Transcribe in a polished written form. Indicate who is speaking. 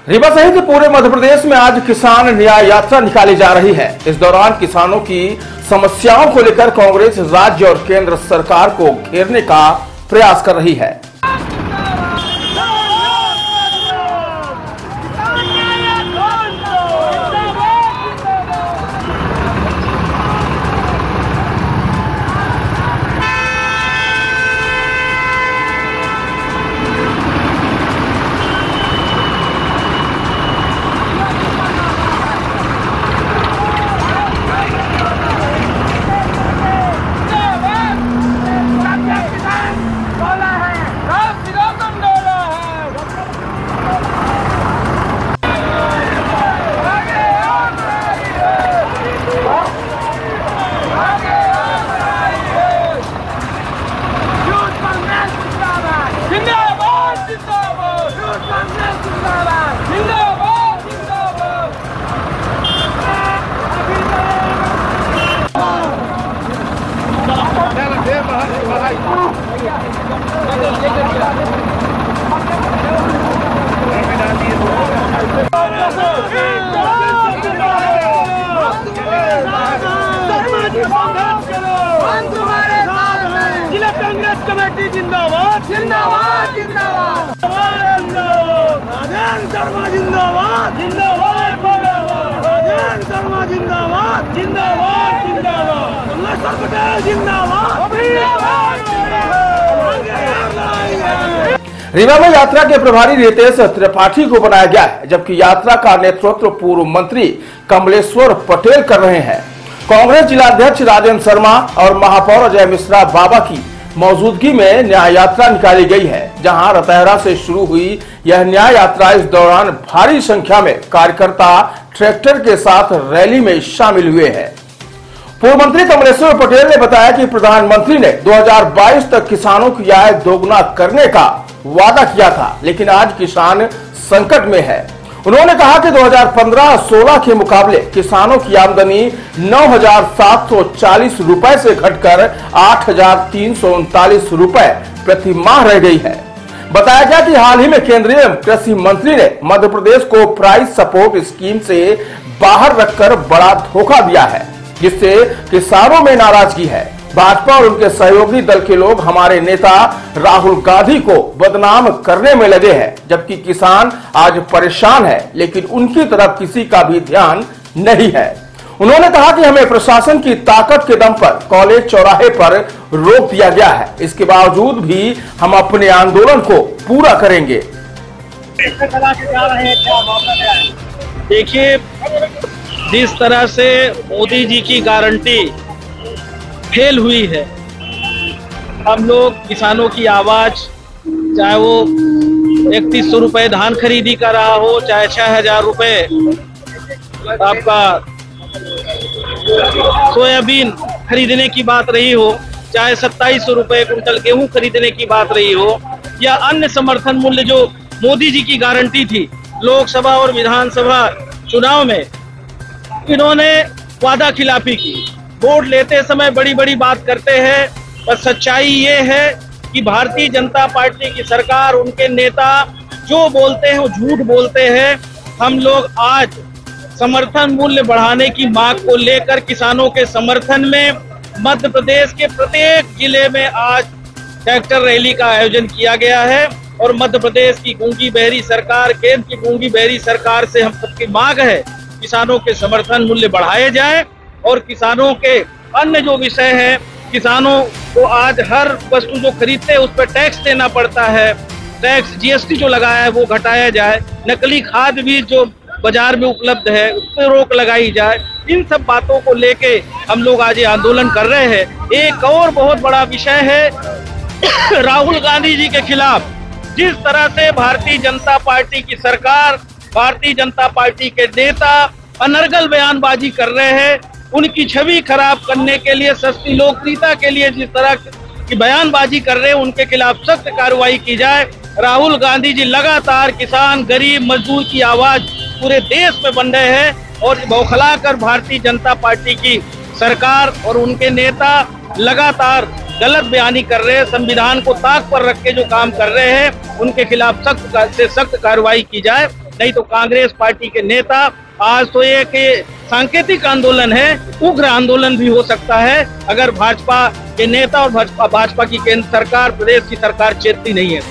Speaker 1: रीवा सहित पूरे मध्य प्रदेश में आज किसान न्याय यात्रा निकाली जा रही है। इस दौरान किसानों की समस्याओं को लेकर कांग्रेस राज्य और केंद्र सरकार को घेरने का प्रयास कर रही है।
Speaker 2: जिला कांग्रेस कमेटी जिंदाबाद जिंदाबाद जिंदाबाद शर्मा जिंदाबाद जिंदाबाद शर्मा जिंदाबाद जिंदाबाद जिंदाबाद पटेल जिंदाबाद।
Speaker 1: रीवा में यात्रा के प्रभारी रितेश त्रिपाठी को बनाया गया है, जबकि यात्रा का नेतृत्व पूर्व मंत्री कमलेश्वर पटेल कर रहे हैं। कांग्रेस जिलाध्यक्ष राजेंद्र शर्मा और महापौर अजय मिश्रा बाबा की मौजूदगी में न्याय यात्रा निकाली गई है। जहां रतहरा से शुरू हुई यह न्याय यात्रा इस दौरान भारी संख्या में कार्यकर्ता ट्रैक्टर के साथ रैली में शामिल हुए हैं। पूर्व मंत्री कमलेश्वर पटेल ने बताया कि प्रधानमंत्री ने 2022 तक किसानों की आय दोगुना करने का वादा किया था, लेकिन आज किसान संकट में है। उन्होंने कहा कि 2015-16 के मुकाबले किसानों की आमदनी 9,740 रुपए से घटकर 8,339 रुपए प्रति माह रह गई है। बताया गया कि हाल ही में केंद्रीय कृषि मंत्री ने मध्य प्रदेश को प्राइस सपोर्ट स्कीम से बाहर रखकर बड़ा धोखा दिया है, जिससे किसानों में नाराजगी है। भाजपा और उनके सहयोगी दल के लोग हमारे नेता राहुल गांधी को बदनाम करने में लगे हैं, जबकि किसान आज परेशान है, लेकिन उनकी तरफ किसी का भी ध्यान नहीं है। उन्होंने कहा कि हमें प्रशासन की ताकत के दम पर कॉलेज चौराहे पर रोक दिया गया है, इसके बावजूद भी हम अपने आंदोलन को पूरा करेंगे।
Speaker 3: देखिए, जिस तरह से मोदी जी की गारंटी फेल हुई है, हम लोग किसानों की आवाज, चाहे वो 3100 रुपए धान खरीदी का रहा हो, चाहे 6000 रुपए आपका सोयाबीन खरीदने की बात रही हो, चाहे 2700 रुपए कुंटल गेहूं खरीदने की बात रही हो, या अन्य समर्थन मूल्य जो मोदी जी की गारंटी थी लोकसभा और विधानसभा चुनाव में, इन्होंने वादा खिलाफी की। वोट लेते समय बड़ी बड़ी बात करते हैं, पर सच्चाई ये है कि भारतीय जनता पार्टी की सरकार, उनके नेता जो बोलते हैं वो झूठ बोलते हैं। हम लोग आज समर्थन मूल्य बढ़ाने की मांग को लेकर किसानों के समर्थन में मध्य प्रदेश के प्रत्येक जिले में आज ट्रैक्टर रैली का आयोजन किया गया है। और मध्य प्रदेश की गूंगी बहरी सरकार, केंद्र की गूंगी बहरी सरकार से हम सबकी मांग है किसानों के समर्थन मूल्य बढ़ाए जाए, और किसानों के अन्य जो विषय है, किसानों को आज हर वस्तु जो खरीदते हैं उस पर टैक्स देना पड़ता है, टैक्स जीएसटी जो लगाया है वो घटाया जाए, नकली खाद भी जो बाजार में उपलब्ध है उस पर रोक लगाई जाए। इन सब बातों को लेके हम लोग आज ये आंदोलन कर रहे हैं। एक और बहुत बड़ा विषय है राहुल गांधी जी के खिलाफ जिस तरह से भारतीय जनता पार्टी की सरकार, भारतीय जनता पार्टी के नेता अनर्गल बयानबाजी कर रहे हैं, उनकी छवि खराब करने के लिए, सस्ती लोकप्रियता के लिए जिस तरह की बयानबाजी कर रहे हैं, उनके खिलाफ सख्त कार्रवाई की जाए। राहुल गांधी जी लगातार किसान, गरीब, मजदूर की आवाज पूरे देश में बन रहे हैं, और बौखलाकर भारतीय जनता पार्टी की सरकार और उनके नेता लगातार गलत बयानी कर रहे हैं। संविधान को ताक पर रख के जो काम कर रहे हैं, उनके खिलाफ सख्त से सख्त कार्रवाई की जाए। नहीं तो कांग्रेस पार्टी के नेता, आज तो एक सांकेतिक आंदोलन है, उग्र आंदोलन भी हो सकता है अगर भाजपा के नेता और भाजपा की केंद्र सरकार, प्रदेश की सरकार चेतती नहीं है।